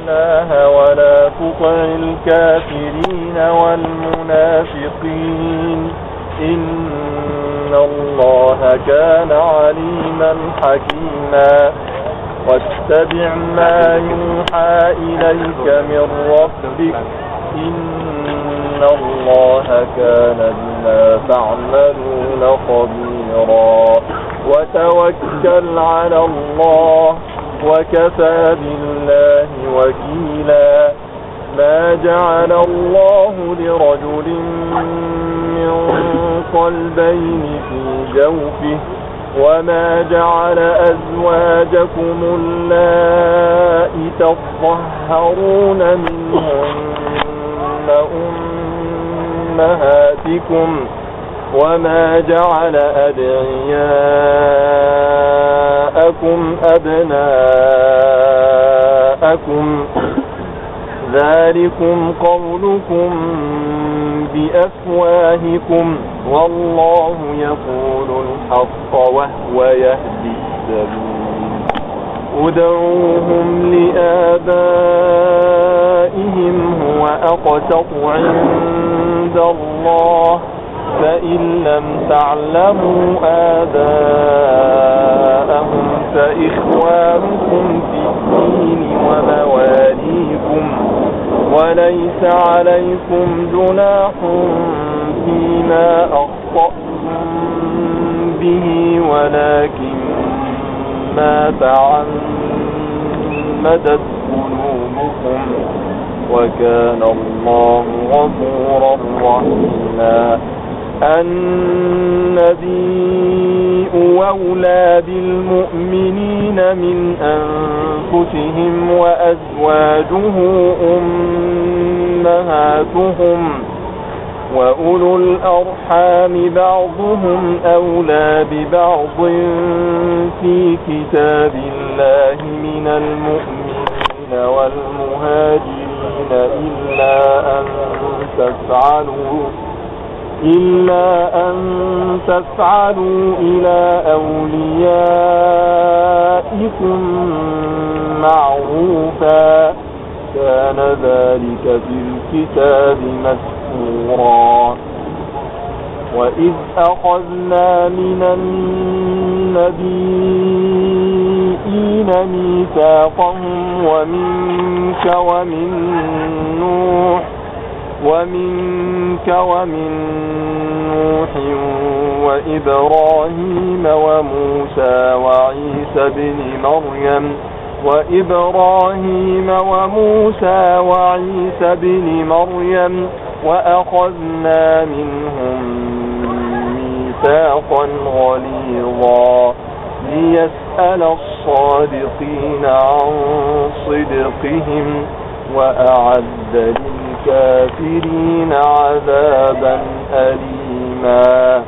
الله ولا تطع الكافرين والمنافقين إن الله كان عليما حكيما واتبع ما يوحى إليك من ربك إن الله كان بما تعملون خبيرا وتوكل على الله وكفى بالله وكيلا ما جعل الله لرجل من قلبين في جوفه وما جعل أزواجكم اللائي تظهرون منهن أمهاتكم وما جعل أدعياءكم أبناءكم ذلكم قولكم بأفواهكم والله يقول الحق وهو يهدي السبيل ادعوهم لآبائهم هو أقسط عند الله فإن لم تعلموا آباءهم فإخوانكم في الدين ومواليكم وليس عليكم جناح فيما أخطأتم به ولكن ما تعمدت قلوبكم وكان الله غفورا رحيما النبي أولى بالمؤمنين من أنفسهم وأزواجه أمهاتهم وأولو الأرحام بعضهم أولى ببعض في كتاب الله من المؤمنين والمهاجرين إلا أن تفعلوا إلى أوليائكم معروفا كان ذلك في الكتاب مسطورا وإذ أخذنا من النبيين ميثاقهم ومنك ومن نوح وإبراهيم وموسى وعيسى بن مريم وأخذنا منهم ميثاقا غليظا ليسأل الصادقين عن صدقهم وأعد للكافرين عذابا أليما